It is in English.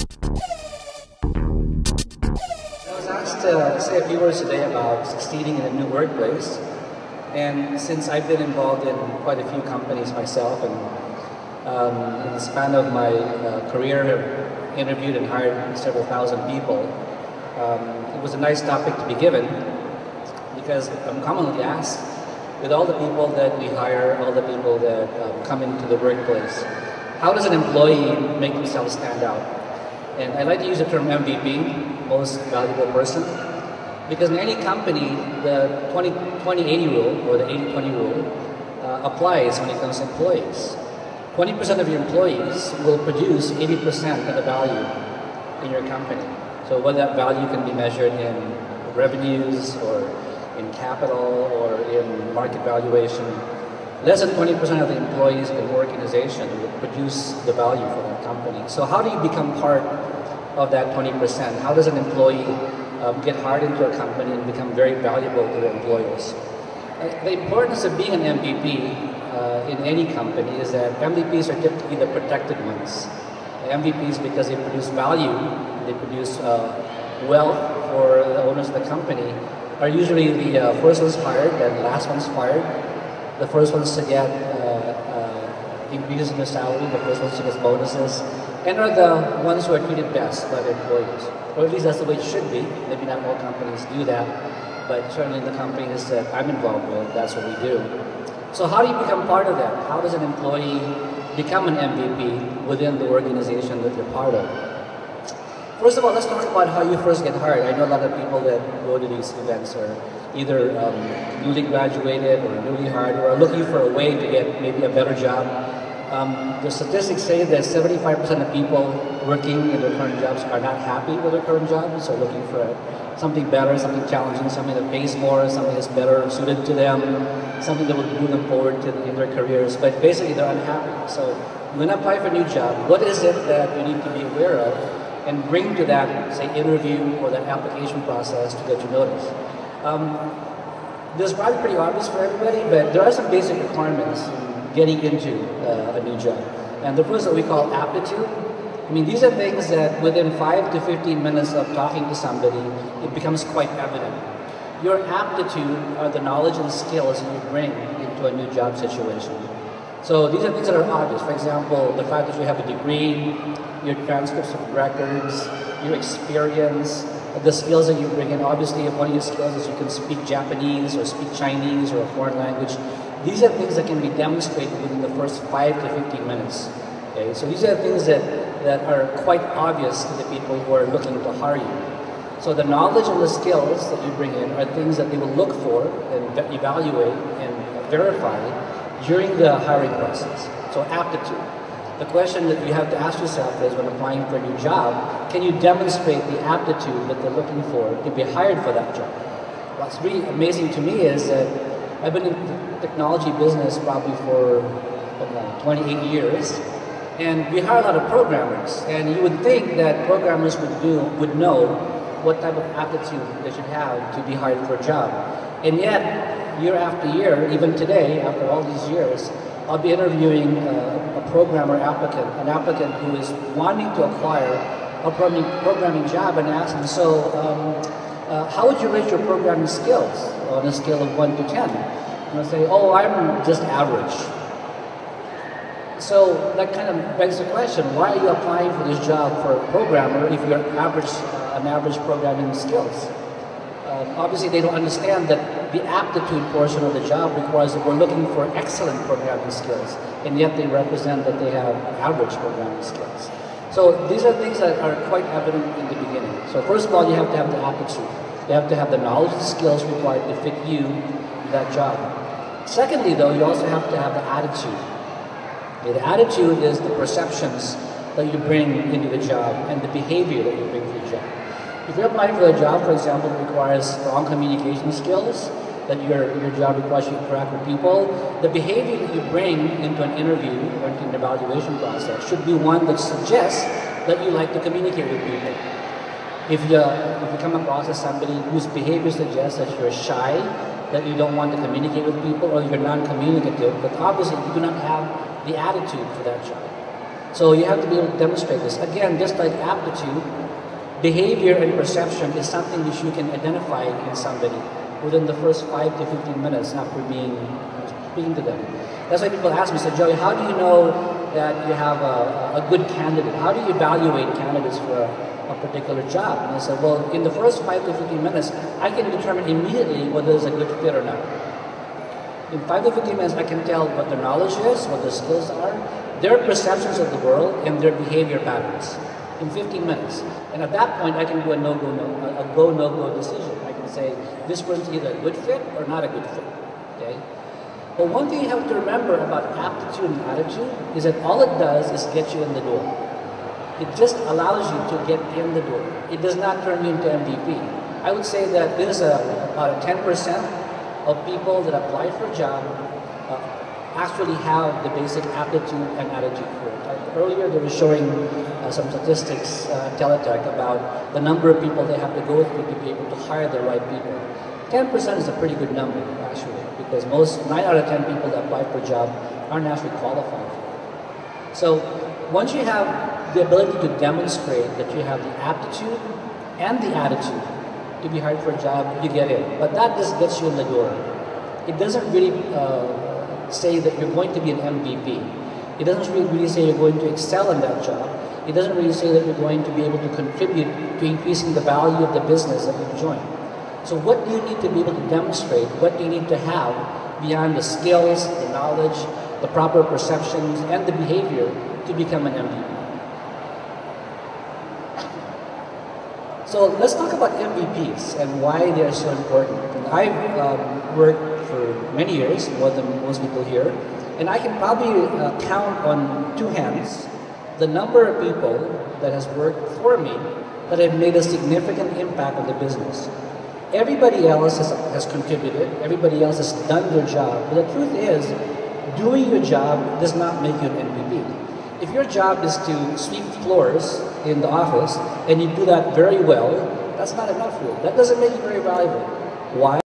I was asked to say a few words today about succeeding in a new workplace. And since I've been involved in quite a few companies myself, and in the span of my career, I've interviewed and hired several thousand people, it was a nice topic to be given because I'm commonly asked, with all the people that we hire, all the people that come into the workplace, how does an employee make themselves stand out? And I like to use the term MVP, most valuable person, because in any company, the 20-80 rule, or the 80-20 rule, applies when it comes to employees. 20% of your employees will produce 80% of the value in your company. So whether that value can be measured in revenues, or in capital, or in market valuation, less than 20% of the employees in an organization will produce the value for that company. So how do you become part of that 20%? How does an employee get hired into a company and become very valuable to their employers? The importance of being an MVP in any company is that MVPs are typically the protected ones. MVPs, because they produce value, they produce wealth for the owners of the company, are usually the first ones hired and last ones fired. The first ones to get increases in their salary, the first ones to get bonuses, and are the ones who are treated best by their employees. Or at least that's the way it should be. Maybe not all companies do that, but certainly in the companies that I'm involved with, that's what we do. So how do you become part of that? How does an employee become an MVP within the organization that you're part of? First of all, let's talk about how you first get hired. I know a lot of people that go to these events are either newly graduated or newly hired, or are looking for a way to get maybe a better job. The statistics say that 75% of people working in their current jobs are not happy with their current jobs, so looking for something better, something challenging, something that pays more, something that's better suited to them, something that will move them forward in their careers, but basically they're unhappy. So when you apply for a new job, what is it that you need to be aware of and bring to that, say, interview or that application process to get you noticed? This is probably pretty obvious for everybody, but there are some basic requirements in getting into a new job. And the first that we call aptitude. I mean, these are things that within 5 to 15 minutes of talking to somebody, it becomes quite evident. Your aptitude are the knowledge and skills that you bring into a new job situation. So these are things that are obvious. For example, the fact that you have a degree, your transcripts of records, your experience, the skills that you bring in. Obviously, if one of your skills is you can speak Japanese or speak Chinese or a foreign language, these are things that can be demonstrated within the first 5 to 15 minutes. Okay? So these are things that are quite obvious to the people who are looking to hire you. So the knowledge and the skills that you bring in are things that they will look for and evaluate and verify during the hiring process. So aptitude. The question that you have to ask yourself is, when applying for a new job, can you demonstrate the aptitude that they're looking for to be hired for that job? What's really amazing to me is that I've been in the technology business probably for 28 years, and we hire a lot of programmers, and you would think that programmers would know what type of aptitude they should have to be hired for a job. And yet, year after year, even today, after all these years, I'll be interviewing a programmer applicant, an applicant who is wanting to acquire a programming job, and ask them, so how would you rate your programming skills on a scale of 1 to 10? And I say, oh, I'm just average. So that kind of begs the question, why are you applying for this job for a programmer if you're an average programming skills? Obviously, they don't understand that the aptitude portion of the job requires that we're looking for excellent programming skills, and yet they represent that they have average programming skills. So these are things that are quite evident in the beginning. So first of all, you have to have the aptitude. You have to have the knowledge and skills required to fit you in that job. Secondly, though, you also have to have the attitude. Okay, the attitude is the perceptions that you bring into the job and the behavior that you bring to the job. If you're applying for a job, for example, that requires strong communication skills, that your job requires you to interact with people, the behavior that you bring into an interview or into an evaluation process should be one that suggests that you like to communicate with people. If you come across as somebody whose behavior suggests that you're shy, that you don't want to communicate with people, or you're non-communicative, but obviously you do not have the attitude for that job. So you have to be able to demonstrate this. Again, just like aptitude, behavior and perception is something which you can identify in somebody within the first 5 to 15 minutes after speaking to them. That's why people ask me, so Joey, how do you know that you have a good candidate? How do you evaluate candidates for a particular job? And I said, well, in the first 5 to 15 minutes, I can determine immediately whether it's a good fit or not. In 5 to 15 minutes, I can tell what their knowledge is, what their skills are, their perceptions of the world, and their behavior patterns in 15 minutes. And at that point, I can do a go, no-go decision. I can say, this person's either a good fit or not a good fit, okay? But one thing you have to remember about aptitude and attitude is that all it does is get you in the door. It just allows you to get in the door. It does not turn you into MVP. I would say that there's about 10% of people that apply for a job actually have the basic aptitude and attitude for it. Earlier they were showing some statistics, Teletech, about the number of people they have to go through to be able to hire the right people. 10% is a pretty good number, actually, because 9 out of 10 people that apply for a job aren't actually qualified for it. So once you have the ability to demonstrate that you have the aptitude and the attitude to be hired for a job, you get in. But that just gets you in the door. It doesn't really say that you're going to be an MVP. It doesn't really say you're going to excel in that job. It doesn't really say that you're going to be able to contribute to increasing the value of the business that you've joined. So what do you need to be able to demonstrate? What do you need to have beyond the skills, the knowledge, the proper perceptions, and the behavior to become an MVP? So let's talk about MVPs and why they're so important. And I've worked for many years, more than most people here, and I can probably count on 2 hands the number of people that has worked for me that have made a significant impact on the business. Everybody else has contributed, everybody else has done their job, but the truth is, doing your job does not make you an MVP. If your job is to sweep floors in the office and you do that very well, that's not enough for you. That doesn't make you very valuable. Why?